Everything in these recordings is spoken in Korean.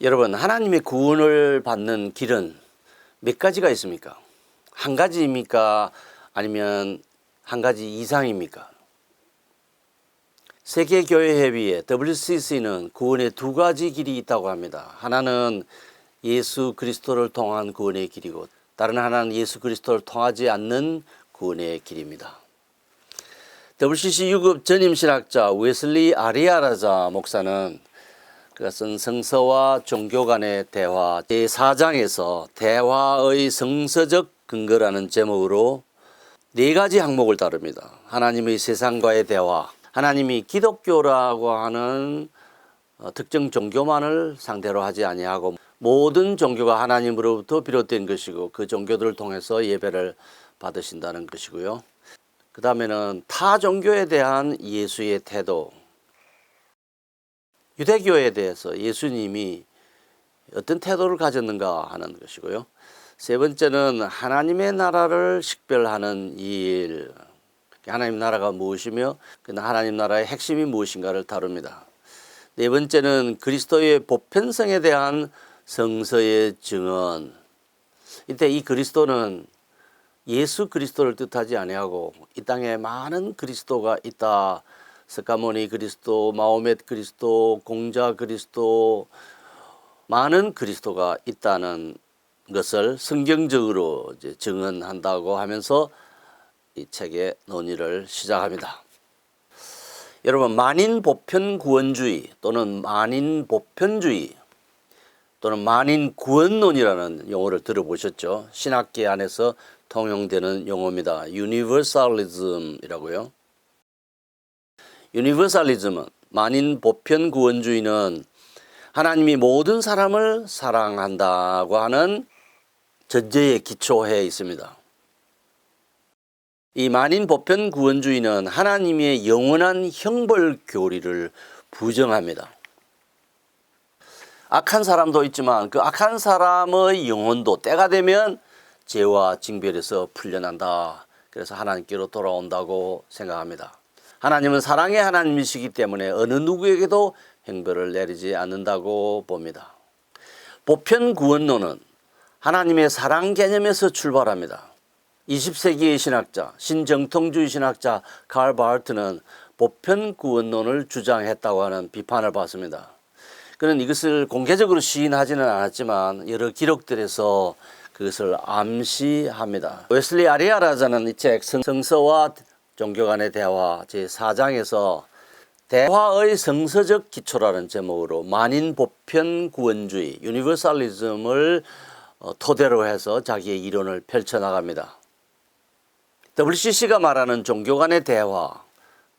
여러분, 하나님의 구원을 받는 길은 몇 가지가 있습니까? 한 가지입니까? 아니면 한 가지 이상입니까? 세계교회협의회 WCC는 구원의 두 가지 길이 있다고 합니다. 하나는 예수 그리스도를 통한 구원의 길이고, 다른 하나는 예수 그리스도를 통하지 않는 구원의 길입니다. WCC 유급 전임신학자 웨슬리 아리아라자 목사는 그가 쓴 성서와 종교 간의 대화 제4장에서 대화의 성서적 근거라는 제목으로 네 가지 항목을 다룹니다. 하나님의 세상과의 대화, 하나님이 기독교라고 하는 특정 종교만을 상대로 하지 아니하고 모든 종교가 하나님으로부터 비롯된 것이고 그 종교들을 통해서 예배를 받으신다는 것이고요. 그 다음에는 타 종교에 대한 예수의 태도, 유대교에 대해서 예수님이 어떤 태도를 가졌는가 하는 것이고요. 세 번째는 하나님의 나라를 식별하는 일, 하나님 나라가 무엇이며 그 하나님 나라의 핵심이 무엇인가를 다룹니다. 네 번째는 그리스도의 보편성에 대한 성서의 증언. 이때 이 그리스도는 예수 그리스도를 뜻하지 아니하고 이 땅에 많은 그리스도가 있다. 스가모니 그리스도, 마호멧 그리스도, 공자 그리스도, 많은 그리스도가 있다는 것을 성경적으로 이제 증언한다고 하면서 이 책의 논의를 시작합니다. 여러분, 만인 보편 구원주의 또는 만인 보편주의 또는 만인 구원론이라는 용어를 들어보셨죠? 신학계 안에서 통용되는 용어입니다. 유니버설리즘이라고요. 유니버설리즘은 만인 보편 구원주의는 하나님이 모든 사람을 사랑한다고 하는 전제에 기초해 있습니다. 이 만인 보편 구원주의는 하나님의 영원한 형벌 교리를 부정합니다. 악한 사람도 있지만 그 악한 사람의 영혼도 때가 되면 죄와 징별에서 풀려난다. 그래서 하나님께로 돌아온다고 생각합니다. 하나님은 사랑의 하나님이시기 때문에 어느 누구에게도 형벌을 내리지 않는다고 봅니다. 보편 구원론은 하나님의 사랑 개념에서 출발합니다. 20세기의 신학자, 신정통주의 신학자 칼 바르트는 보편 구원론을 주장했다고 하는 비판을 받습니다. 그는 이것을 공개적으로 시인하지는 않았지만 여러 기록들에서 그것을 암시합니다. 웨슬리 아리아라자는 이 책 성서와 종교 간의 대화 제4장에서 대화의 성서적 기초라는 제목으로 만인 보편 구원주의, 유니버설리즘을 토대로 해서 자기의 이론을 펼쳐나갑니다. WCC가 말하는 종교 간의 대화,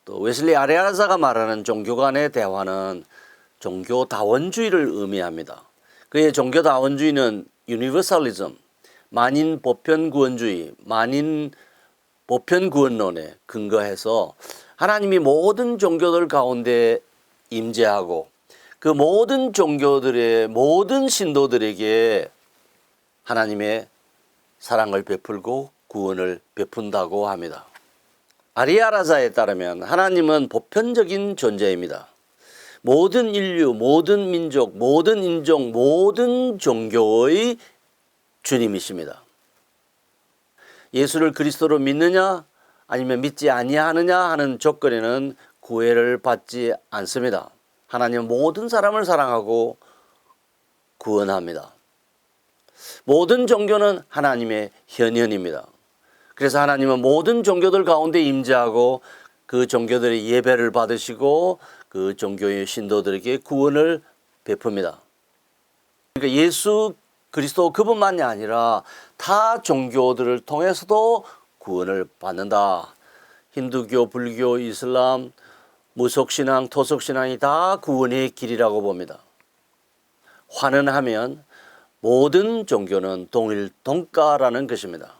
또 웨슬리 아리아라자가 말하는 종교 간의 대화는 종교다원주의를 의미합니다. 그의 종교다원주의는 유니버설리즘, 만인 보편구원주의, 만인 보편구원론에 근거해서 하나님이 모든 종교들 가운데 임재하고 그 모든 종교들의 모든 신도들에게 하나님의 사랑을 베풀고 구원을 베푼다고 합니다. 아리아라자에 따르면 하나님은 보편적인 존재입니다. 모든 인류, 모든 민족, 모든 인종, 모든 종교의 주님이십니다. 예수를 그리스도로 믿느냐 아니면 믿지 아니하느냐 하는 조건에는 구애를 받지 않습니다. 하나님은 모든 사람을 사랑하고 구원합니다. 모든 종교는 하나님의 현현입니다. 그래서 하나님은 모든 종교들 가운데 임재하고 그 종교들의 예배를 받으시고 그 종교의 신도들에게 구원을 베풉니다. 그러니까 예수 그리스도 그분만이 아니라 타 종교들을 통해서도 구원을 받는다. 힌두교, 불교, 이슬람, 무속신앙, 토속신앙이 다 구원의 길이라고 봅니다. 환원하면 모든 종교는 동일동가라는 것입니다.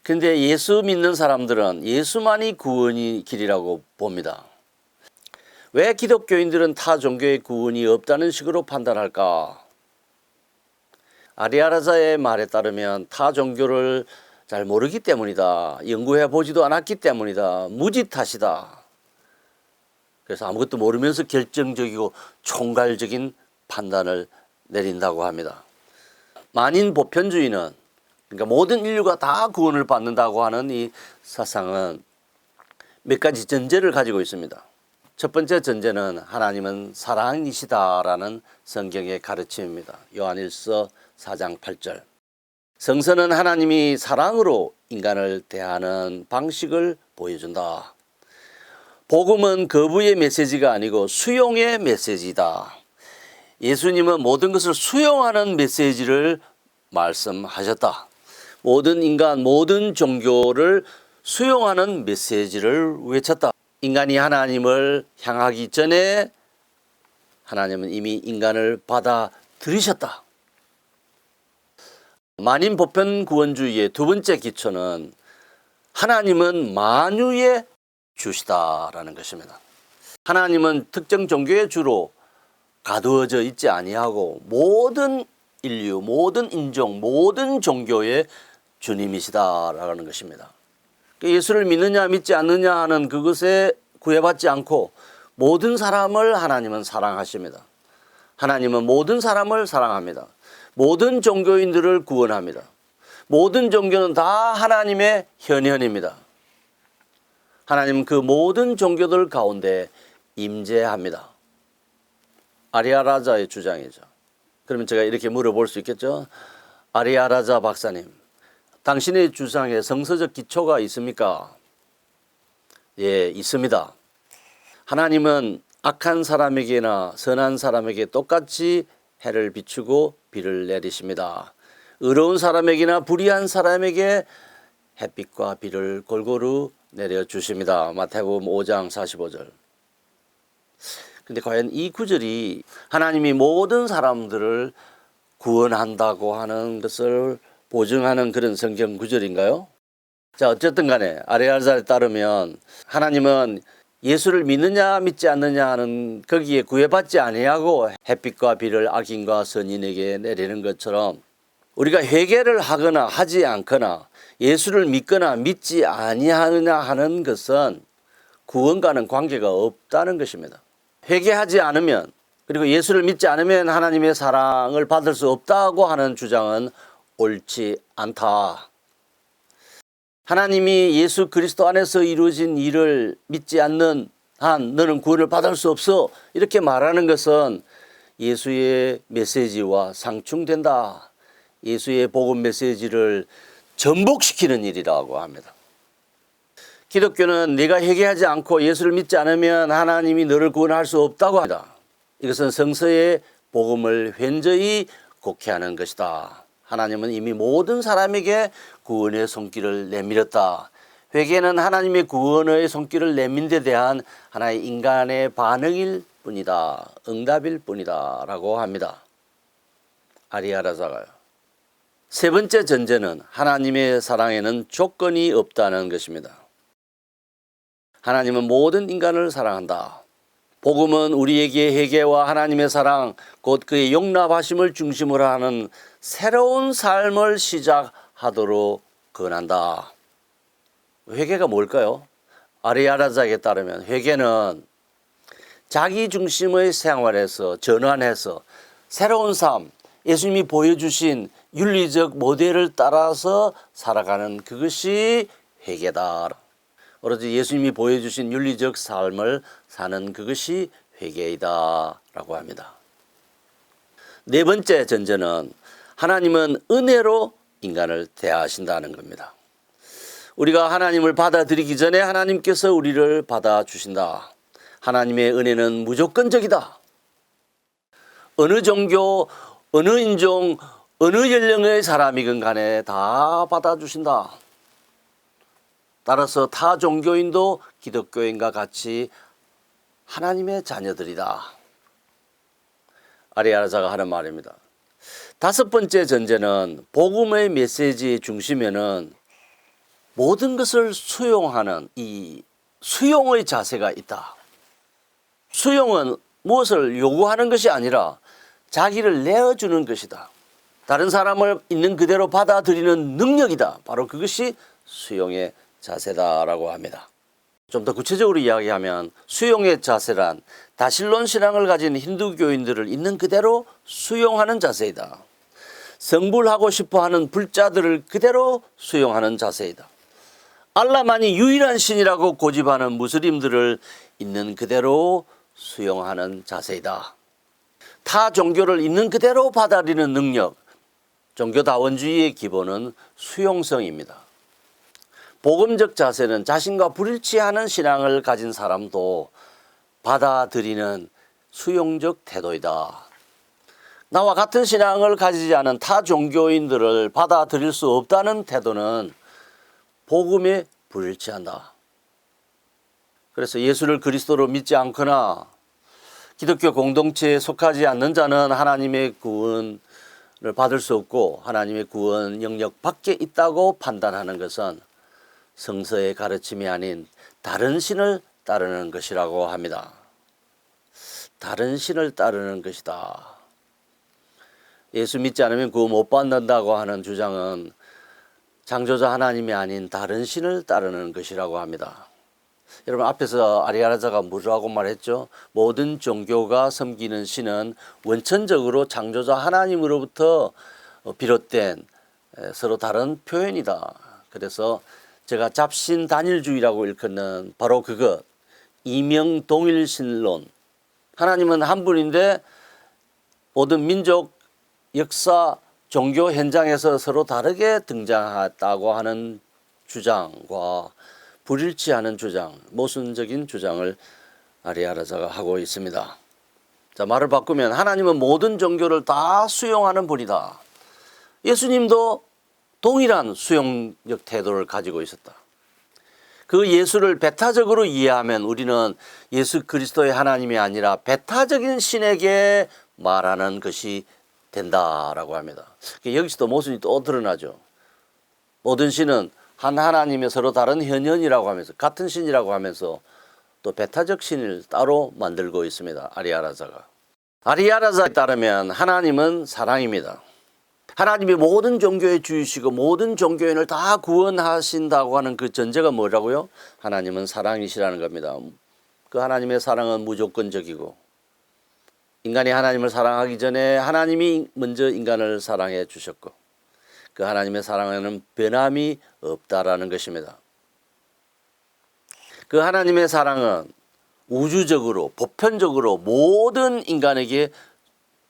그런데 예수 믿는 사람들은 예수만이 구원의 길이라고 봅니다. 왜 기독교인들은 타 종교의 구원이 없다는 식으로 판단할까? 아리아라자의 말에 따르면 타 종교를 잘 모르기 때문이다. 연구해 보지도 않았기 때문이다. 무지 탓이다. 그래서 아무것도 모르면서 결정적이고 총괄적인 판단을 내린다고 합니다. 만인 보편주의는, 그러니까 모든 인류가 다 구원을 받는다고 하는 이 사상은 몇 가지 전제를 가지고 있습니다. 첫 번째 전제는 하나님은 사랑이시다라는 성경의 가르침입니다. 요한일서 4장 8절. 성서는 하나님이 사랑으로 인간을 대하는 방식을 보여준다. 복음은 거부의 메시지가 아니고 수용의 메시지다. 예수님은 모든 것을 수용하는 메시지를 말씀하셨다. 모든 인간, 모든 종교를 수용하는 메시지를 외쳤다. 인간이 하나님을 향하기 전에 하나님은 이미 인간을 받아들이셨다. 만인 보편 구원주의의 두 번째 기초는 하나님은 만유의 주시다라는 것입니다. 하나님은 특정 종교의 주로 가두어져 있지 아니하고 모든 인류, 모든 인종, 모든 종교의 주님이시다라는 것입니다. 예수를 믿느냐 믿지 않느냐 하는 그것에 구애받지 않고 모든 사람을 하나님은 사랑하십니다. 하나님은 모든 사람을 사랑합니다. 모든 종교인들을 구원합니다. 모든 종교는 다 하나님의 현현입니다. 하나님은 그 모든 종교들 가운데 임재합니다. 아리아라자의 주장이죠. 그러면 제가 이렇게 물어볼 수 있겠죠? 아리아라자 박사님, 당신의 주장에 성서적 기초가 있습니까? 예, 있습니다. 하나님은 악한 사람에게나 선한 사람에게 똑같이 해를 비추고 비를 내리십니다. 의로운 사람에게나 불의한 사람에게 햇빛과 비를 골고루 내려주십니다. 마태복음 5장 45절. 근데 과연 이 구절이 하나님이 모든 사람들을 구원한다고 하는 것을 보증하는 그런 성경 구절인가요? 자, 어쨌든 간에 아리아자에 따르면 하나님은 예수를 믿느냐 믿지 않느냐 하는 거기에 구애받지 아니하고 햇빛과 비를 악인과 선인에게 내리는 것처럼 우리가 회개를 하거나 하지 않거나 예수를 믿거나 믿지 아니하느냐 하는 것은 구원과는 관계가 없다는 것입니다. 회개하지 않으면, 그리고 예수를 믿지 않으면 하나님의 사랑을 받을 수 없다고 하는 주장은 옳지 않다. 하나님이 예수 그리스도 안에서 이루어진 일을 믿지 않는 한 너는 구원을 받을 수 없어, 이렇게 말하는 것은 예수의 메시지와 상충된다. 예수의 복음 메시지를 전복시키는 일이라고 합니다. 기독교는 네가 회개하지 않고 예수를 믿지 않으면 하나님이 너를 구원할 수 없다고 합니다. 이것은 성서의 복음을 현저히 곡해하는 것이다. 하나님은 이미 모든 사람에게 구원의 손길을 내밀었다. 회개는 하나님의 구원의 손길을 내민 데 대한 하나의 인간의 반응일 뿐이다. 응답일 뿐이다 라고 합니다. 아리아라자가요. 세 번째 전제는 하나님의 사랑에는 조건이 없다는 것입니다. 하나님은 모든 인간을 사랑한다. 복음은 우리에게 회개와 하나님의 사랑, 곧 그의 용납하심을 중심으로 하는 새로운 삶을 시작하도록 권한다. 회개가 뭘까요? 아리아라자에 따르면 회개는 자기 중심의 생활에서 전환해서 새로운 삶, 예수님이 보여주신 윤리적 모델을 따라서 살아가는 그것이 회개다. 오로지 예수님이 보여주신 윤리적 삶을 사는 그것이 회개이다 라고 합니다. 네 번째 전제는 하나님은 은혜로 인간을 대하신다는 겁니다. 우리가 하나님을 받아들이기 전에 하나님께서 우리를 받아주신다. 하나님의 은혜는 무조건적이다. 어느 종교, 어느 인종, 어느 연령의 사람이건 간에 다 받아주신다. 따라서 타 종교인도 기독교인과 같이 하나님의 자녀들이다. 아리아라자가 하는 말입니다. 다섯 번째 전제는 복음의 메시지의 중심에는 모든 것을 수용하는 이 수용의 자세가 있다. 수용은 무엇을 요구하는 것이 아니라 자기를 내어주는 것이다. 다른 사람을 있는 그대로 받아들이는 능력이다. 바로 그것이 수용의 자세다라고 합니다. 좀 더 구체적으로 이야기하면 수용의 자세란 다신론 신앙을 가진 힌두교인들을 있는 그대로 수용하는 자세이다. 성불하고 싶어하는 불자들을 그대로 수용하는 자세이다. 알라만이 유일한 신이라고 고집하는 무슬림들을 있는 그대로 수용하는 자세이다. 타 종교를 있는 그대로 받아들이는 능력, 종교다원주의의 기본은 수용성입니다. 복음적 자세는 자신과 불일치하는 신앙을 가진 사람도 받아들이는 수용적 태도이다. 나와 같은 신앙을 가지지 않은 타 종교인들을 받아들일 수 없다는 태도는 복음에 불일치한다. 그래서 예수를 그리스도로 믿지 않거나 기독교 공동체에 속하지 않는 자는 하나님의 구원을 받을 수 없고 하나님의 구원 영역 밖에 있다고 판단하는 것은 성서의 가르침이 아닌 다른 신을 따르는 것이라고 합니다. 다른 신을 따르는 것이다. 예수 믿지 않으면 구원 못 받는다고 하는 주장은 창조자 하나님이 아닌 다른 신을 따르는 것이라고 합니다. 여러분, 앞에서 아리아나자가 뭐라고 말했죠? 모든 종교가 섬기는 신은 원천적으로 창조자 하나님으로부터 비롯된 서로 다른 표현이다. 그래서 제가 잡신 단일주의라고 일컫는 바로 그것, 이명동일신론. 하나님은 한 분인데 모든 민족, 역사, 종교 현장에서 서로 다르게 등장했다고 하는 주장과 불일치하는 주장, 모순적인 주장을 아리아나자가 하고 있습니다. 자, 말을 바꾸면 하나님은 모든 종교를 다 수용하는 분이다. 예수님도 동일한 수용적 태도를 가지고 있었다. 그 예수를 배타적으로 이해하면 우리는 예수 그리스도의 하나님이 아니라 배타적인 신에게 말하는 것이 된다라고 합니다. 여기서도 모순이 또 드러나죠. 모든 신은 한 하나님의 서로 다른 현현이라고 하면서 같은 신이라고 하면서 또 배타적 신을 따로 만들고 있습니다. 아리아나자가. 아리아나자에 따르면 하나님은 사랑입니다. 하나님이 모든 종교의 주이시고 모든 종교인을 다 구원하신다고 하는 그 전제가 뭐라고요? 하나님은 사랑이시라는 겁니다. 그 하나님의 사랑은 무조건적이고 인간이 하나님을 사랑하기 전에 하나님이 먼저 인간을 사랑해 주셨고 그 하나님의 사랑에는 변함이 없다라는 것입니다. 그 하나님의 사랑은 우주적으로 보편적으로 모든 인간에게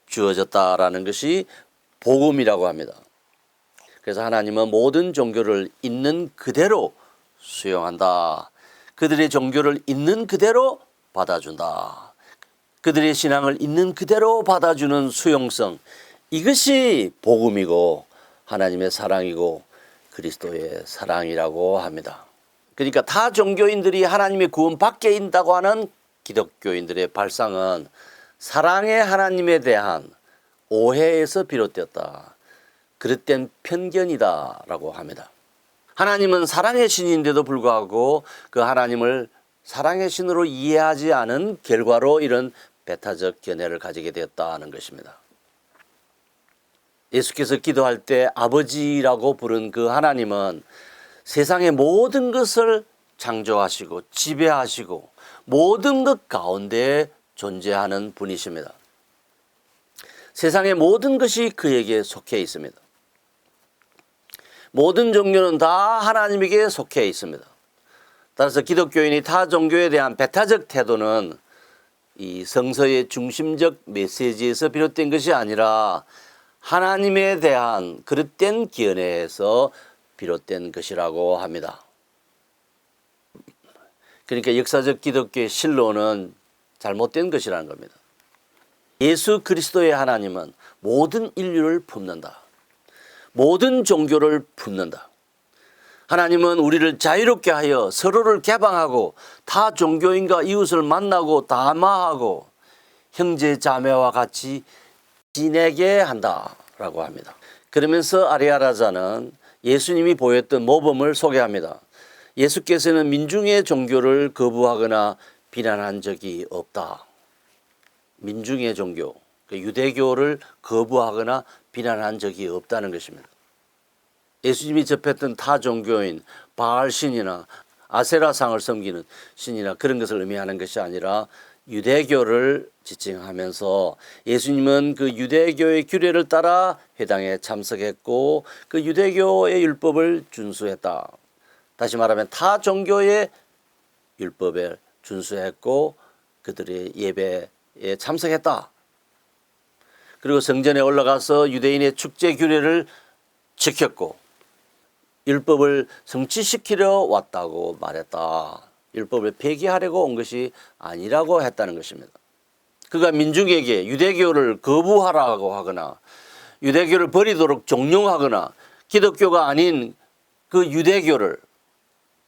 주어졌다라는 것이 복음이라고 합니다. 그래서 하나님은 모든 종교를 있는 그대로 수용한다. 그들의 종교를 있는 그대로 받아준다. 그들의 신앙을 있는 그대로 받아주는 수용성, 이것이 복음이고 하나님의 사랑이고 그리스도의 사랑이라고 합니다. 그러니까 타 종교인들이 하나님의 구원 밖에 있다고 하는 기독교인들의 발상은 사랑의 하나님에 대한 오해에서 비롯되었다. 그릇된 편견이다라고 합니다. 하나님은 사랑의 신인데도 불구하고 그 하나님을 사랑의 신으로 이해하지 않은 결과로 이런 배타적 견해를 가지게 되었다는 것입니다. 예수께서 기도할 때 아버지라고 부른 그 하나님은 세상의 모든 것을 창조하시고 지배하시고 모든 것 가운데 존재하는 분이십니다. 세상의 모든 것이 그에게 속해 있습니다. 모든 종교는 다 하나님에게 속해 있습니다. 따라서 기독교인이 타 종교에 대한 배타적 태도는 이 성서의 중심적 메시지에서 비롯된 것이 아니라 하나님에 대한 그릇된 견해에서 비롯된 것이라고 합니다. 그러니까 역사적 기독교의 신론은 잘못된 것이라는 겁니다. 예수 그리스도의 하나님은 모든 인류를 품는다. 모든 종교를 품는다. 하나님은 우리를 자유롭게 하여 서로를 개방하고 타 종교인과 이웃을 만나고 담화하고 형제 자매와 같이 지내게 한다라고 합니다. 그러면서 아리아나자는 예수님이 보였던 모범을 소개합니다. 예수께서는 민중의 종교를 거부하거나 비난한 적이 없다. 민중의 종교, 유대교를 거부하거나 비난한 적이 없다는 것입니다. 예수님이 접했던 타 종교인 바알신이나 아세라상을 섬기는 신이나 그런 것을 의미하는 것이 아니라 유대교를 지칭하면서 예수님은 그 유대교의 규례를 따라 회당에 참석했고 그 유대교의 율법을 준수했다. 다시 말하면 타 종교의 율법에 준수했고 그들의 예배에 참석했다. 그리고 성전에 올라가서 유대인의 축제 규례를 지켰고 율법을 성취시키려 왔다고 말했다. 율법을 폐기하려고 온 것이 아니라고 했다는 것입니다. 그가 민중에게 유대교를 거부하라고 하거나 유대교를 버리도록 종용하거나 기독교가 아닌 그 유대교를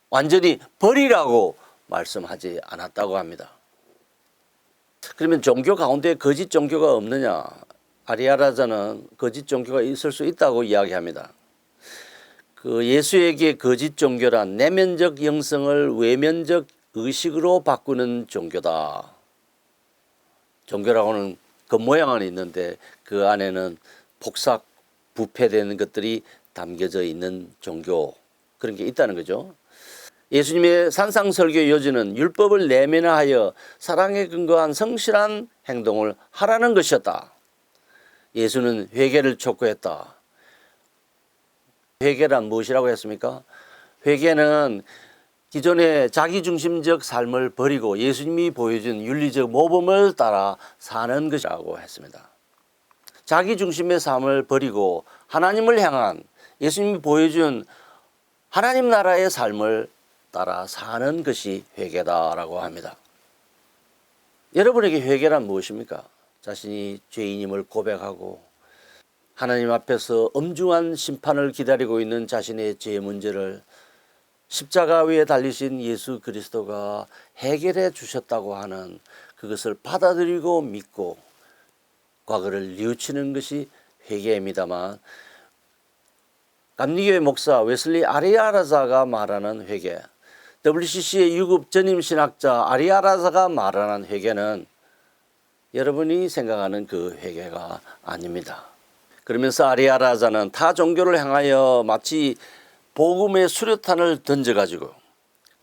완전히 버리라고 말씀하지 않았다고 합니다. 그러면 종교 가운데 거짓 종교가 없느냐? 아리아라자는 거짓 종교가 있을 수 있다고 이야기합니다. 그 예수에게 거짓 종교란 내면적 영성을 외면적 의식으로 바꾸는 종교다. 종교라고는 겉모양은 있는데 그 안에는 폭삭 부패되는 것들이 담겨져 있는 종교, 그런 게 있다는 거죠. 예수님의 산상설교의 요지는 율법을 내면화하여 사랑에 근거한 성실한 행동을 하라는 것이었다. 예수는 회개를 촉구했다. 회개란 무엇이라고 했습니까? 회개는 기존의 자기중심적 삶을 버리고 예수님이 보여준 윤리적 모범을 따라 사는 것이라고 했습니다. 자기중심의 삶을 버리고 하나님을 향한 예수님이 보여준 하나님 나라의 삶을 따라 사는 것이 회개다라고 합니다. 여러분에게 회개란 무엇입니까? 자신이 죄인임을 고백하고 하나님 앞에서 엄중한 심판을 기다리고 있는 자신의 죄 문제를 십자가 위에 달리신 예수 그리스도가 해결해 주셨다고 하는 그것을 받아들이고 믿고 과거를 뉘우치는 것이 회개입니다만, 감리교회 목사 웨슬리 아리아라자가 말하는 회개, WCC의 유급 전임 신학자 아리아라자가 말하는 회개는 여러분이 생각하는 그 회개가 아닙니다. 그러면서 아리아라자는 타 종교를 향하여 마치 복음의 수류탄을 던져가지고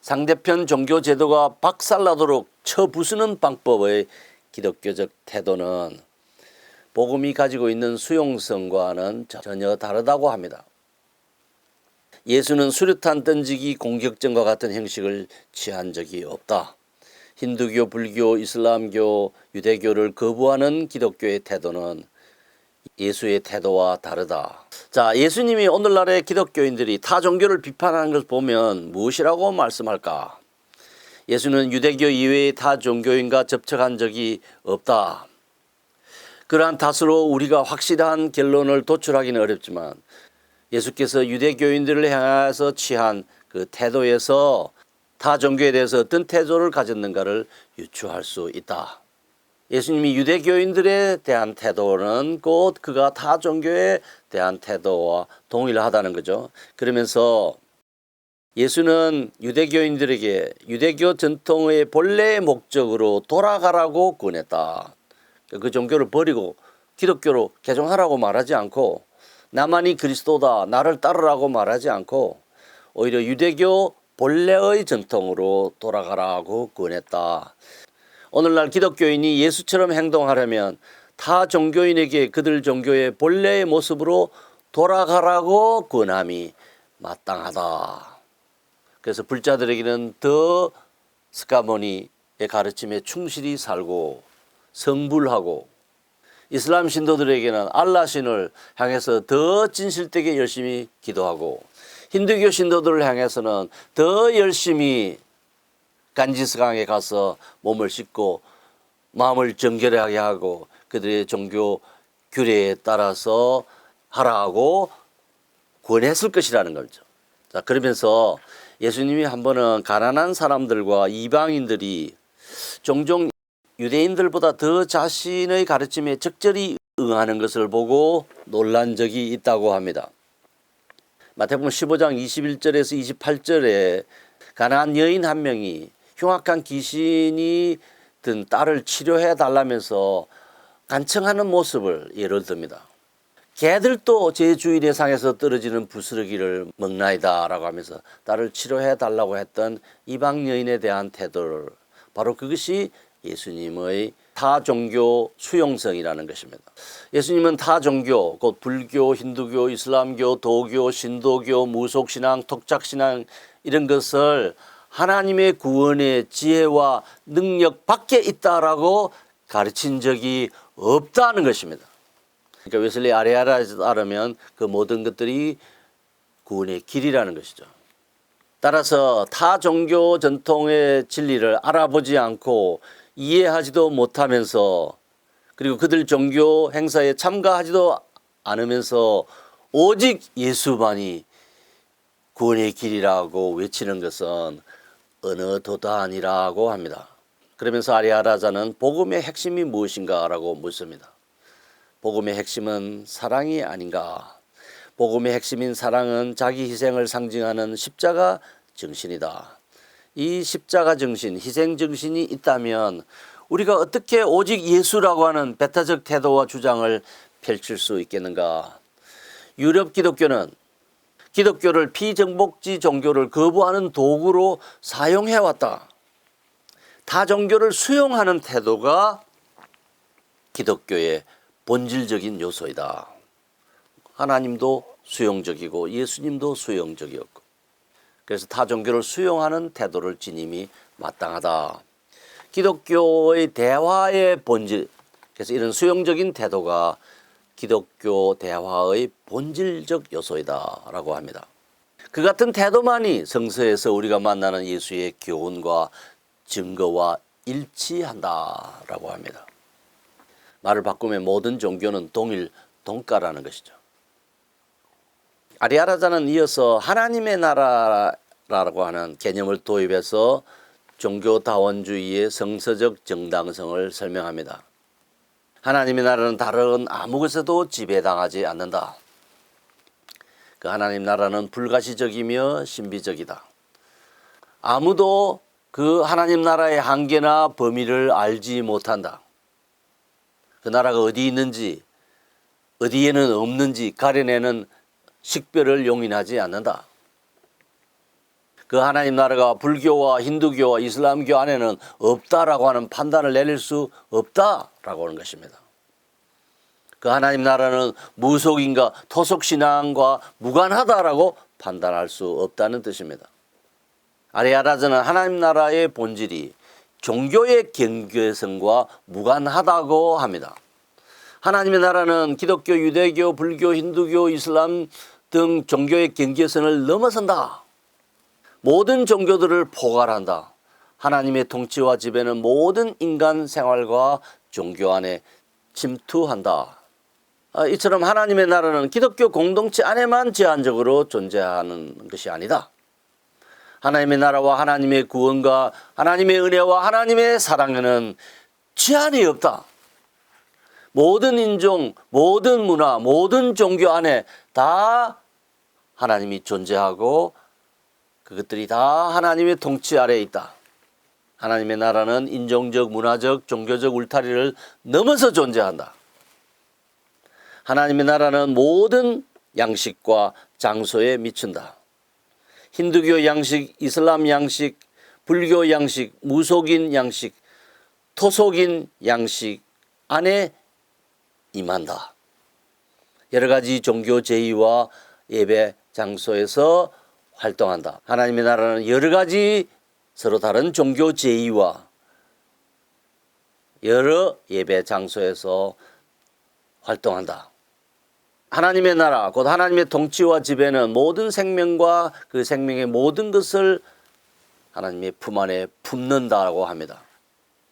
상대편 종교 제도가 박살나도록 쳐부수는 방법의 기독교적 태도는 복음이 가지고 있는 수용성과는 전혀 다르다고 합니다. 예수는 수류탄 던지기 공격전과 같은 형식을 취한 적이 없다. 힌두교, 불교, 이슬람교, 유대교를 거부하는 기독교의 태도는 예수의 태도와 다르다. 자, 예수님이 오늘날의 기독교인들이 타 종교를 비판하는 것을 보면 무엇이라고 말씀할까? 예수는 유대교 이외의 타 종교인과 접촉한 적이 없다. 그러한 탓으로 우리가 확실한 결론을 도출하기는 어렵지만 예수께서 유대교인들을 향해서 취한 그 태도에서 타 종교에 대해서 어떤 태도를 가졌는가를 유추할 수 있다. 예수님이 유대교인들에 대한 태도는 곧 그가 타 종교에 대한 태도와 동일하다는 거죠. 그러면서 예수는 유대교인들에게 유대교 전통의 본래의 목적으로 돌아가라고 권했다. 그 종교를 버리고 기독교로 개종하라고 말하지 않고 나만이 그리스도다, 나를 따르라고 말하지 않고 오히려 유대교 본래의 전통으로 돌아가라고 권했다. 오늘날 기독교인이 예수처럼 행동하려면 타 종교인에게 그들 종교의 본래의 모습으로 돌아가라고 권함이 마땅하다. 그래서 불자들에게는 더 스가모니의 가르침에 충실히 살고 성불하고, 이슬람 신도들에게는 알라 신을 향해서 더 진실되게 열심히 기도하고, 힌두교 신도들을 향해서는 더 열심히 간지스강에 가서 몸을 씻고 마음을 정결하게 하고 그들의 종교 규례에 따라서 하라고 권했을 것이라는 거죠. 자, 그러면서 예수님이 한 번은 가난한 사람들과 이방인들이 종종 유대인들보다 더 자신의 가르침에 적절히 응하는 것을 보고 놀란 적이 있다고 합니다. 마태복음 15장 21절에서 28절에 가난한 여인 한 명이 흉악한 귀신이 든 딸을 치료해 달라면서 간청하는 모습을 예를 듭니다. 개들도 제 주인의 상에서 떨어지는 부스러기를 먹나이다라고 하면서 딸을 치료해 달라고 했던 이방 여인에 대한 태도를, 바로 그것이 예수님의 타종교 수용성이라는 것입니다. 예수님은 타종교, 곧 불교, 힌두교, 이슬람교, 도교, 신도교, 무속신앙, 톡착신앙 이런 것을 하나님의 구원의 지혜와 능력 밖에 있다라고 가르친 적이 없다는 것입니다. 그러니까 웨슬리 아리아라에 따르면 그 모든 것들이 구원의 길이라는 것이죠. 따라서 타 종교 전통의 진리를 알아보지 않고 이해하지도 못하면서, 그리고 그들 종교 행사에 참가하지도 않으면서 오직 예수만이 구원의 길이라고 외치는 것은 어느 도단이라고 합니다. 그러면서 아리아라자는 복음의 핵심이 무엇인가라고 묻습니다. 복음의 핵심은 사랑이 아닌가? 복음의 핵심인 사랑은 자기 희생을 상징하는 십자가 정신이다. 이 십자가 정신, 희생 정신이 있다면 우리가 어떻게 오직 예수라고 하는 배타적 태도와 주장을 펼칠 수 있겠는가? 유럽 기독교는 기독교를 피정복지 종교를 거부하는 도구로 사용해왔다. 타 종교를 수용하는 태도가 기독교의 본질적인 요소이다. 하나님도 수용적이고 예수님도 수용적이었고, 그래서 타 종교를 수용하는 태도를 지님이 마땅하다. 기독교의 대화의 본질, 그래서 이런 수용적인 태도가 기독교 대화의 본질적 요소이다 라고 합니다. 그 같은 태도만이 성서에서 우리가 만나는 예수의 교훈과 증거와 일치한다 라고 합니다. 말을 바꾸면 모든 종교는 동일 동가라는 것이죠. 아리아라자는 이어서 하나님의 나라라고 하는 개념을 도입해서 종교다원주의의 성서적 정당성을 설명합니다. 하나님의 나라는 다른 아무 것에도 지배당하지 않는다. 그 하나님 나라는 불가시적이며 신비적이다. 아무도 그 하나님 나라의 한계나 범위를 알지 못한다. 그 나라가 어디 있는지, 어디에는 없는지 가려내는 식별을 용인하지 않는다. 그 하나님 나라가 불교와 힌두교와 이슬람교 안에는 없다라고 하는 판단을 내릴 수 없다라고 하는 것입니다. 그 하나님 나라는 무속인과 토속신앙과 무관하다라고 판단할 수 없다는 뜻입니다. 아리아라자는 하나님 나라의 본질이 종교의 경계성과 무관하다고 합니다. 하나님의 나라는 기독교, 유대교, 불교, 힌두교, 이슬람 등 종교의 경계선을 넘어선다. 모든 종교들을 포괄한다. 하나님의 통치와 지배는 모든 인간 생활과 종교 안에 침투한다. 이처럼 하나님의 나라는 기독교 공동체 안에만 제한적으로 존재하는 것이 아니다. 하나님의 나라와 하나님의 구원과 하나님의 은혜와 하나님의 사랑에는 제한이 없다. 모든 인종, 모든 문화, 모든 종교 안에 다 하나님이 존재하고 그것들이 다 하나님의 통치 아래에 있다. 하나님의 나라는 인종적, 문화적, 종교적 울타리를 넘어서 존재한다. 하나님의 나라는 모든 양식과 장소에 미친다. 힌두교 양식, 이슬람 양식, 불교 양식, 무속인 양식, 토속인 양식 안에 임한다. 여러 가지 종교 제의와 예배 장소에서 활동한다. 하나님의 나라는 여러 가지 서로 다른 종교 제의와 여러 예배 장소에서 활동한다. 하나님의 나라, 곧 하나님의 통치와 지배는 모든 생명과 그 생명의 모든 것을 하나님의 품 안에 품는다고 합니다.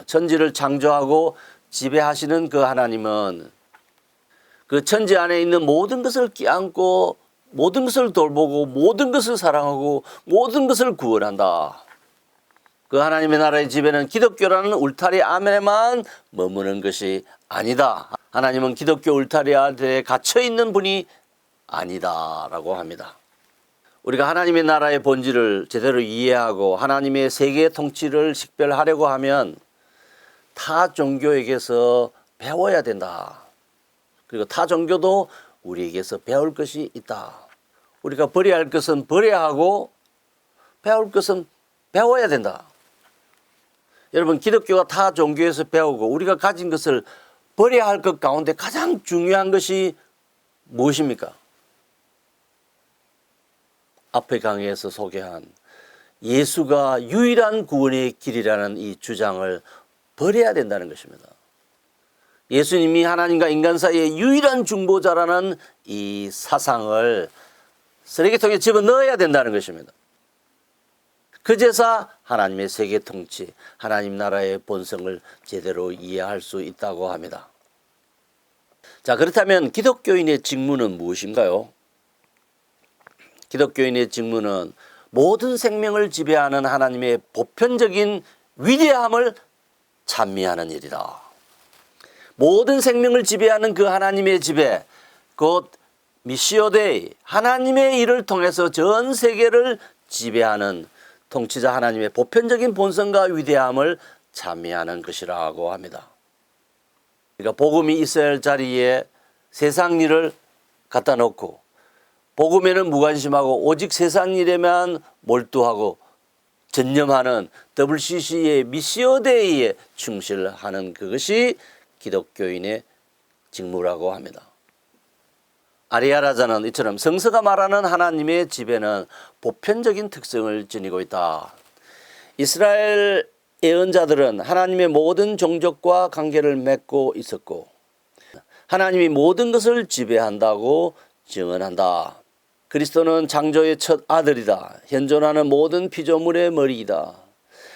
천지를 창조하고 지배하시는 그 하나님은 그 천지 안에 있는 모든 것을 끼안고 모든 것을 돌보고 모든 것을 사랑하고 모든 것을 구원한다. 그 하나님의 나라의 지배는 기독교라는 울타리 안에만 머무는 것이 아니다. 하나님은 기독교 울타리 안에 갇혀있는 분이 아니다라고 합니다. 우리가 하나님의 나라의 본질을 제대로 이해하고 하나님의 세계 통치를 식별하려고 하면 타 종교에게서 배워야 된다. 그리고 타 종교도 우리에게서 배울 것이 있다. 우리가 버려야 할 것은 버려야 하고 배울 것은 배워야 된다. 여러분, 기독교가 타 종교에서 배우고 우리가 가진 것을 버려야 할 것 가운데 가장 중요한 것이 무엇입니까? 앞의 강의에서 소개한 예수가 유일한 구원의 길이라는 이 주장을 버려야 된다는 것입니다. 예수님이 하나님과 인간 사이의 유일한 중보자라는 이 사상을 쓰레기통에 집어넣어야 된다는 것입니다. 그제서 하나님의 세계 통치, 하나님 나라의 본성을 제대로 이해할 수 있다고 합니다. 자, 그렇다면 기독교인의 직무는 무엇인가요? 기독교인의 직무는 모든 생명을 지배하는 하나님의 보편적인 위대함을 찬미하는 일이다. 모든 생명을 지배하는 그 하나님의 지배, 곧 미시오 데이, 하나님의 일을 통해서 전 세계를 지배하는 통치자 하나님의 보편적인 본성과 위대함을 찬미하는 것이라고 합니다. 그러니까 복음이 있어야 할 자리에 세상 일을 갖다 놓고 복음에는 무관심하고 오직 세상 일에만 몰두하고 전념하는 WCC의 미시오 데이에 충실하는 그것이 기독교인의 직무라고 합니다. 아리아라자는 이처럼 성서가 말하는 하나님의 지배는 보편적인 특성을 지니고 있다. 이스라엘 예언자들은 하나님의 모든 종족과 관계를 맺고 있었고 하나님이 모든 것을 지배한다고 증언한다. 그리스도는 창조의 첫 아들이다. 현존하는 모든 피조물의 머리이다.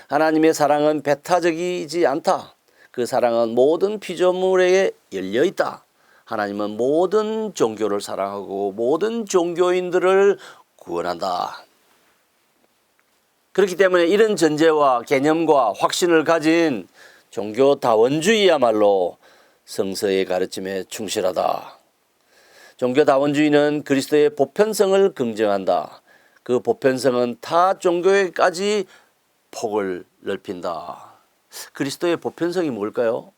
하나님의 사랑은 배타적이지 않다. 그 사랑은 모든 피조물에게 열려 있다. 하나님은 모든 종교를 사랑하고 모든 종교인들을 구원한다. 그렇기 때문에 이런 전제와 개념과 확신을 가진 종교다원주의야말로 성서의 가르침에 충실하다. 종교다원주의는 그리스도의 보편성을 긍정한다. 그 보편성은 타 종교에까지 폭을 넓힌다. 그리스도의 보편성이 뭘까요?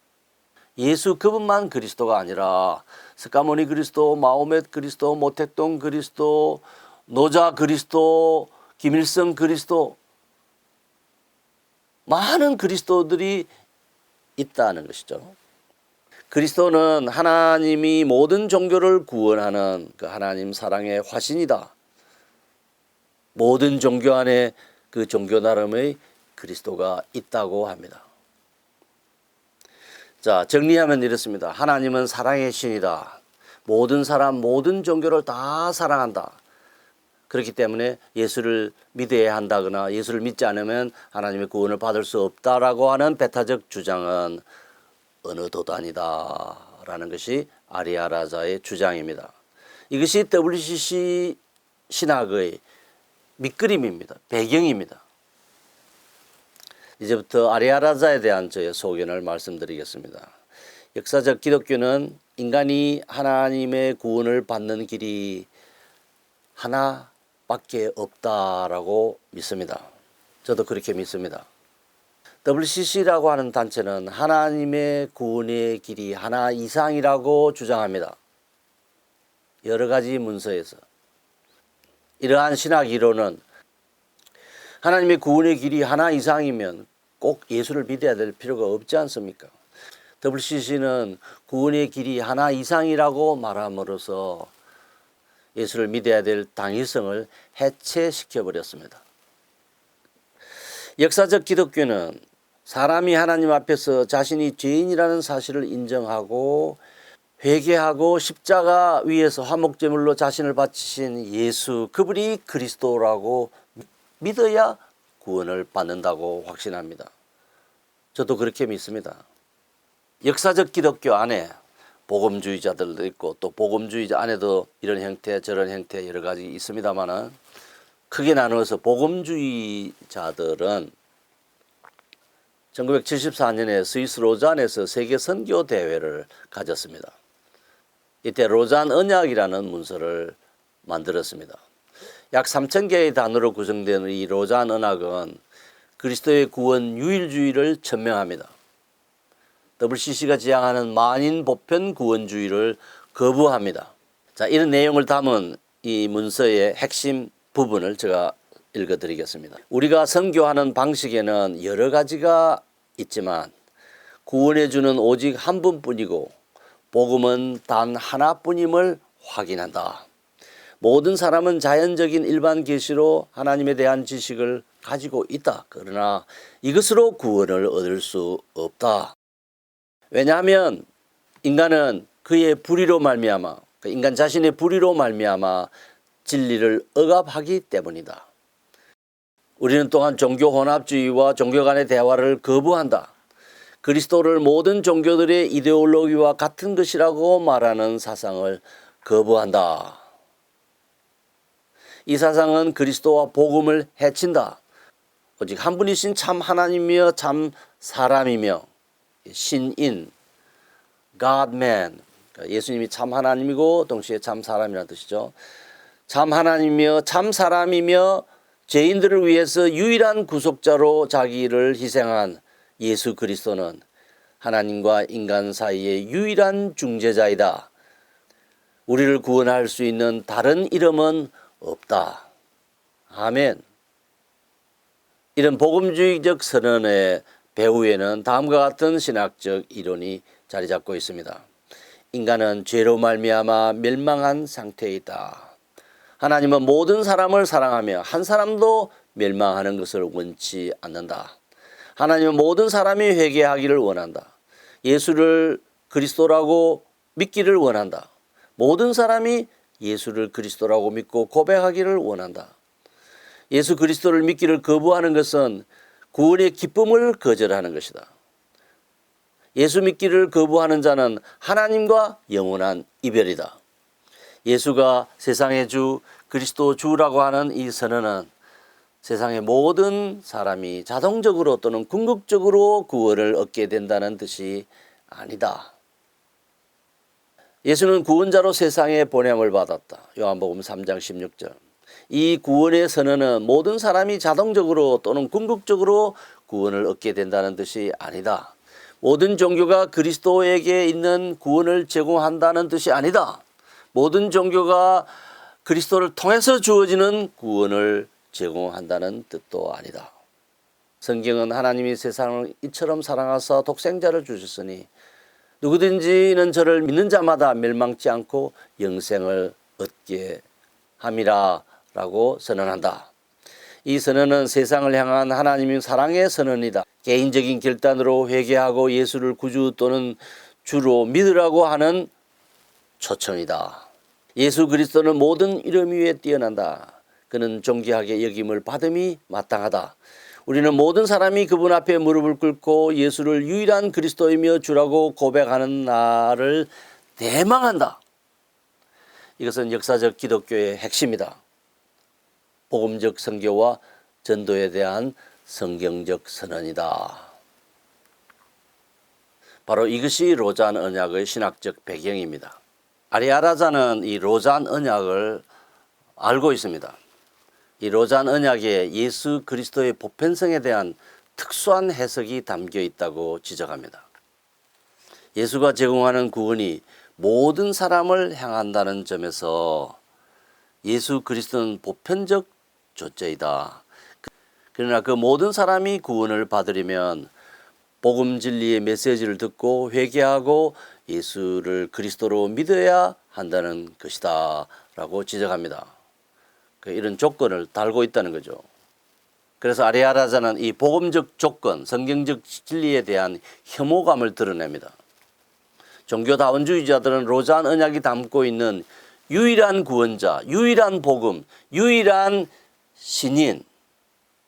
예수 그분만 그리스도가 아니라 스가모니 그리스도, 마호멧 그리스도, 모택동 그리스도, 노자 그리스도, 김일성 그리스도, 많은 그리스도들이 있다는 것이죠. 그리스도는 하나님이 모든 종교를 구원하는 그 하나님 사랑의 화신이다. 모든 종교 안에 그 종교 나름의 그리스도가 있다고 합니다. 자, 정리하면 이렇습니다. 하나님은 사랑의 신이다. 모든 사람, 모든 종교를 다 사랑한다. 그렇기 때문에 예수를 믿어야 한다거나 예수를 믿지 않으면 하나님의 구원을 받을 수 없다라고 하는 배타적 주장은 어느 도단이다라는 것이 아리아라자의 주장입니다. 이것이 WCC 신학의 밑그림입니다. 배경입니다. 이제부터 아리아라자에 대한 저의 소견을 말씀드리겠습니다. 역사적 기독교는 인간이 하나님의 구원을 받는 길이 하나밖에 없다라고 믿습니다. 저도 그렇게 믿습니다. WCC라고 하는 단체는 하나님의 구원의 길이 하나 이상이라고 주장합니다. 여러 가지 문서에서. 이러한 신학 이론은 하나님의 구원의 길이 하나 이상이면 꼭 예수를 믿어야 될 필요가 없지 않습니까? WCC는 구원의 길이 하나 이상이라고 말함으로써 예수를 믿어야 될 당위성을 해체시켜버렸습니다. 역사적 기독교는 사람이 하나님 앞에서 자신이 죄인이라는 사실을 인정하고 회개하고 십자가 위에서 화목제물로 자신을 바치신 예수, 그분이 그리스도라고 믿어야 구원을 받는다고 확신합니다. 저도 그렇게 믿습니다. 역사적 기독교 안에 복음주의자들도 있고 또 복음주의자 안에도 이런 형태 저런 형태 여러 가지 있습니다만은 크게 나누어서 복음주의자들은 1974년에 스위스 로잔에서 세계 선교 대회를 가졌습니다. 이때 로잔 언약이라는 문서를 만들었습니다. 약 3,000개의 단어로 구성된 이 로잔 언약은 그리스도의 구원 유일주의를 천명합니다. WCC가 지향하는 만인 보편 구원주의를 거부합니다. 자, 이런 내용을 담은 이 문서의 핵심 부분을 제가 읽어드리겠습니다. 우리가 선교하는 방식에는 여러 가지가 있지만 구원해 주는 오직 한 분뿐이고 복음은 단 하나뿐임을 확인한다. 모든 사람은 자연적인 일반 계시로 하나님에 대한 지식을 가지고 있다. 그러나 이것으로 구원을 얻을 수 없다. 왜냐하면 인간은 그의 불의로 말미암아, 인간 자신의 불의로 말미암아 진리를 억압하기 때문이다. 우리는 또한 종교 혼합주의와 종교 간의 대화를 거부한다. 그리스도를 모든 종교들의 이데올로기와 같은 것이라고 말하는 사상을 거부한다. 이 사상은 그리스도와 복음을 해친다. 오직 한 분이신 참 하나님이며 참 사람이며 신인, God-man, 예수님이 참 하나님이고 동시에 참 사람이라는 뜻이죠. 참 하나님이며 참 사람이며 죄인들을 위해서 유일한 구속자로 자기를 희생한 예수 그리스도는 하나님과 인간 사이의 유일한 중재자이다. 우리를 구원할 수 있는 다른 이름은 없다. 아멘. 이런 복음주의적 선언의 배후에는 다음과 같은 신학적 이론이 자리 잡고 있습니다. 인간은 죄로 말미암아 멸망한 상태에 있다. 하나님은 모든 사람을 사랑하며 한 사람도 멸망하는 것을 원치 않는다. 하나님은 모든 사람이 회개하기를 원한다. 예수를 그리스도라고 믿기를 원한다. 모든 사람이 예수를 그리스도라고 믿고 고백하기를 원한다. 예수 그리스도를 믿기를 거부하는 것은 구원의 기쁨을 거절하는 것이다. 예수 믿기를 거부하는 자는 하나님과 영원한 이별이다. 예수가 세상의 주, 그리스도 주라고 하는 이 선언은 세상의 모든 사람이 자동적으로 또는 궁극적으로 구원을 얻게 된다는 뜻이 아니다. 예수는 구원자로 세상에 보냄을 받았다. 요한복음 3장 16절. 이 구원의 선언은 모든 사람이 자동적으로 또는 궁극적으로 구원을 얻게 된다는 뜻이 아니다. 모든 종교가 그리스도에게 있는 구원을 제공한다는 뜻이 아니다. 모든 종교가 그리스도를 통해서 주어지는 구원을 제공한다는 뜻도 아니다. 성경은 하나님이 세상을 이처럼 사랑하사 독생자를 주셨으니 누구든지 이는 저를 믿는 자마다 멸망치 않고 영생을 얻게 함이라 라고 선언한다. 이 선언은 세상을 향한 하나님의 사랑의 선언이다. 개인적인 결단으로 회개하고 예수를 구주 또는 주로 믿으라고 하는 초청이다. 예수 그리스도는 모든 이름 위에 뛰어난다. 그는 존귀하게 여김을 받음이 마땅하다. 우리는 모든 사람이 그분 앞에 무릎을 꿇고 예수를 유일한 그리스도이며 주라고 고백하는 날을 대망한다. 이것은 역사적 기독교의 핵심이다. 복음적 선교와 전도에 대한 성경적 선언이다. 바로 이것이 로잔 언약의 신학적 배경입니다. 아리아라자는 이 로잔 언약을 알고 있습니다. 이 로잔 언약에 예수 그리스도의 보편성에 대한 특수한 해석이 담겨 있다고 지적합니다. 예수가 제공하는 구원이 모든 사람을 향한다는 점에서 예수 그리스도는 보편적 존재이다. 그러나 그 모든 사람이 구원을 받으려면 복음 진리의 메시지를 듣고 회개하고 예수를 그리스도로 믿어야 한다는 것이다 라고 지적합니다. 이런 조건을 달고 있다는 거죠. 그래서 아리아라자는 이 복음적 조건, 성경적 진리에 대한 혐오감을 드러냅니다. 종교다원주의자들은 로잔 언약이 담고 있는 유일한 구원자, 유일한 복음, 유일한 신인,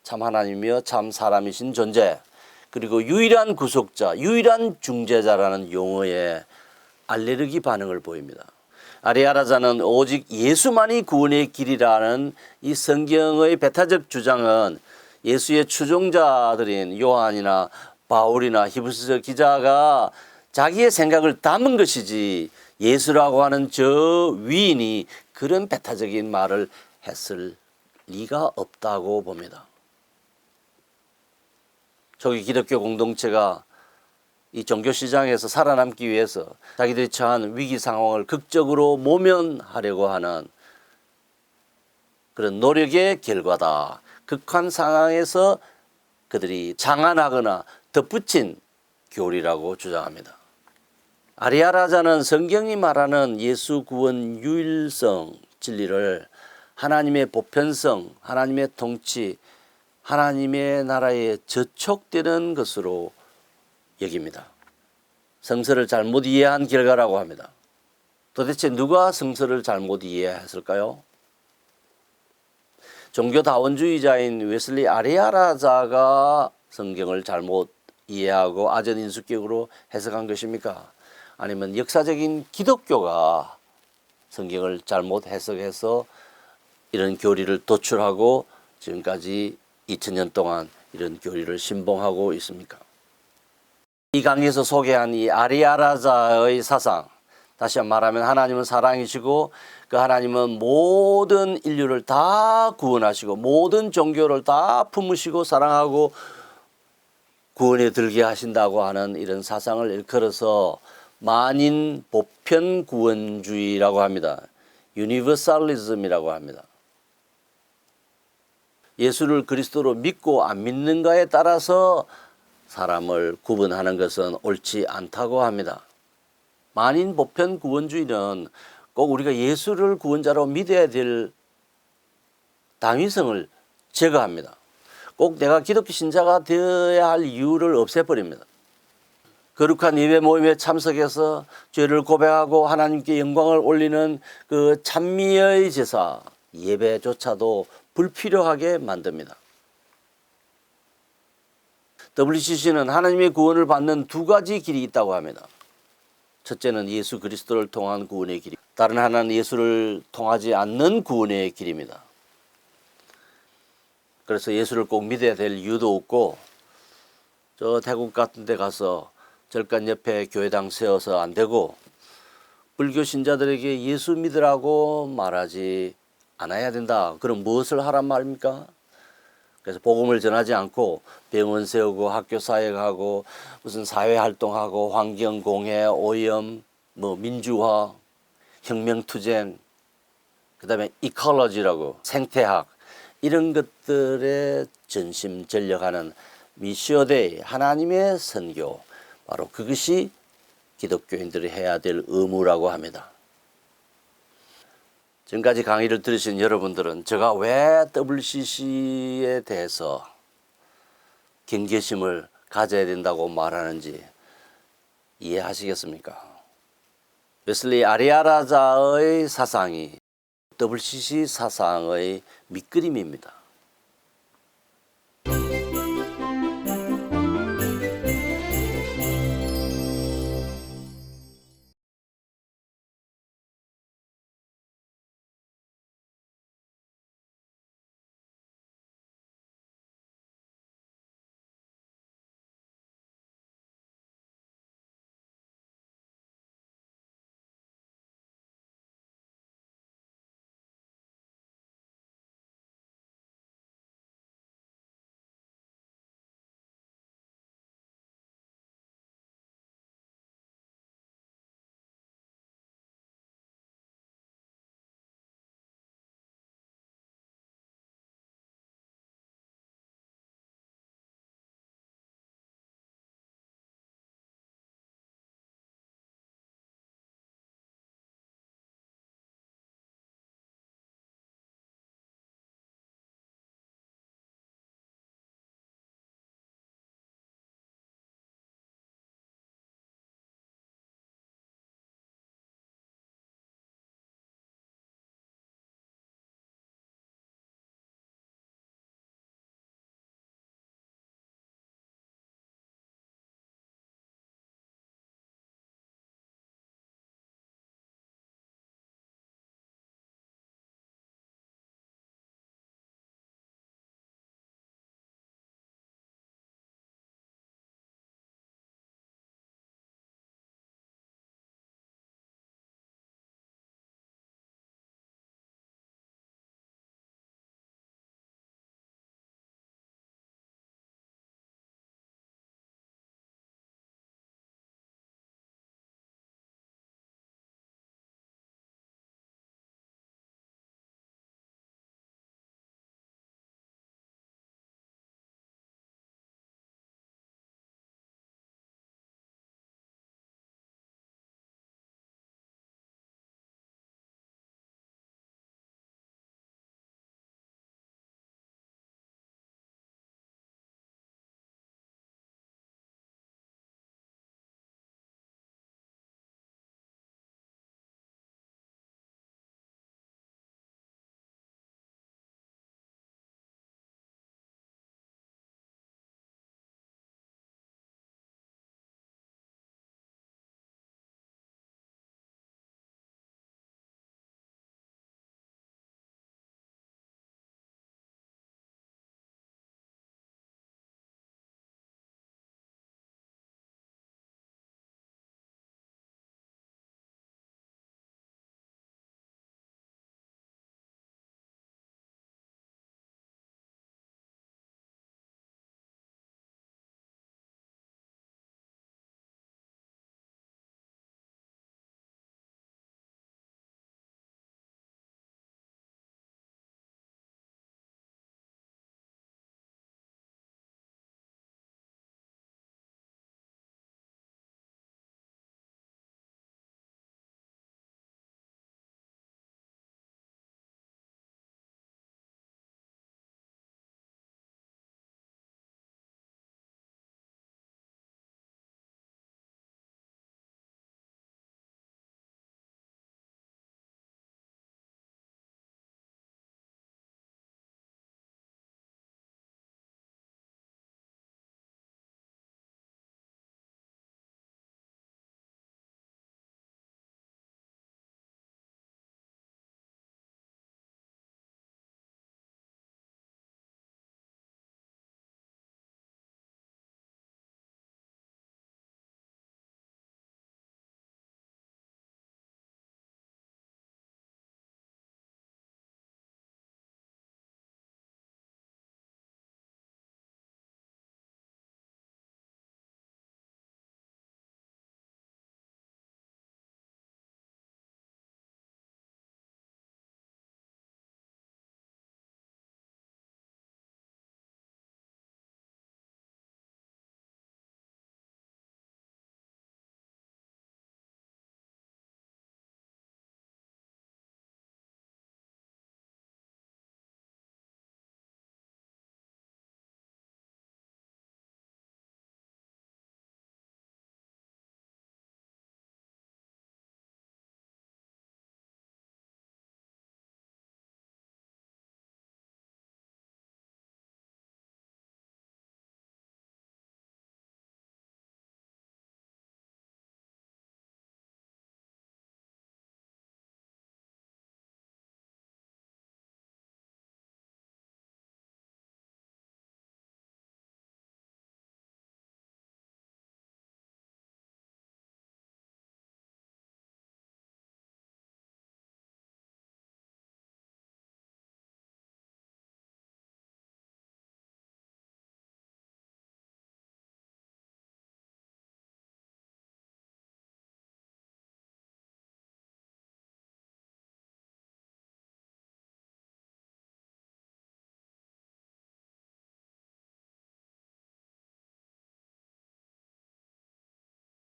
참 하나님이며 참 사람이신 존재, 그리고 유일한 구속자, 유일한 중재자라는 용어에 알레르기 반응을 보입니다. 아리아라자는 오직 예수만이 구원의 길이라는 이 성경의 배타적 주장은 예수의 추종자들인 요한이나 바울이나 히브리서 기자가 자기의 생각을 담은 것이지 예수라고 하는 저 위인이 그런 배타적인 말을 했을 리가 없다고 봅니다. 초기 기독교 공동체가 이 종교 시장에서 살아남기 위해서 자기들이 처한 위기 상황을 극적으로 모면하려고 하는 그런 노력의 결과다. 극한 상황에서 그들이 장안하거나 덧붙인 교리라고 주장합니다. 아리아라자는 성경이 말하는 예수 구원 유일성 진리를 하나님의 보편성, 하나님의 통치, 하나님의 나라에 저촉되는 것으로 여깁니다. 성서를 잘못 이해한 결과라고 합니다. 도대체 누가 성서를 잘못 이해했을까요? 종교다원주의자인 웨슬리 아리아라자가 성경을 잘못 이해하고 아전인수격으로 해석한 것입니까? 아니면 역사적인 기독교가 성경을 잘못 해석해서 이런 교리를 도출하고 지금까지 2000년 동안 이런 교리를 신봉하고 있습니까? 이 강의에서 소개한 이 아리아라자의 사상, 다시 한번 말하면 하나님은 사랑이시고 그 하나님은 모든 인류를 다 구원하시고 모든 종교를 다 품으시고 사랑하고 구원에 들게 하신다고 하는 이런 사상을 일컬어서 만인 보편 구원주의라고 합니다. 유니버살리즘이라고 합니다. 예수를 그리스도로 믿고 안 믿는가에 따라서 사람을 구분하는 것은 옳지 않다고 합니다. 만인 보편 구원주의는 꼭 우리가 예수를 구원자로 믿어야 될 당위성을 제거합니다. 꼭 내가 기독교 신자가 되어야 할 이유를 없애버립니다. 거룩한 예배 모임에 참석해서 죄를 고백하고 하나님께 영광을 올리는 그 찬미의 제사 예배조차도 불필요하게 만듭니다. WCC는 하나님의 구원을 받는 두 가지 길이 있다고 합니다. 첫째는 예수 그리스도를 통한 구원의 길, 다른 하나는 예수를 통하지 않는 구원의 길입니다. 그래서 예수를 꼭 믿어야 될 이유도 없고 저 태국 같은 데 가서 절간 옆에 교회당 세워서 안 되고 불교 신자들에게 예수 믿으라고 말하지 않아야 된다. 그럼 무엇을 하란 말입니까? 그래서 복음을 전하지 않고 병원 세우고 학교 사역하고 무슨 사회활동하고 환경공해, 오염, 민주화, 혁명투쟁, 그 다음에 이컬러지라고 생태학 이런 것들에 전심전력하는 미시오데이 하나님의 선교 바로 그것이 기독교인들이 해야 될 의무라고 합니다. 지금까지 강의를 들으신 여러분들은 제가 왜 WCC에 대해서 경계심을 가져야 된다고 말하는지 이해하시겠습니까? 웨슬리 아리아라자의 사상이 WCC 사상의 밑그림입니다.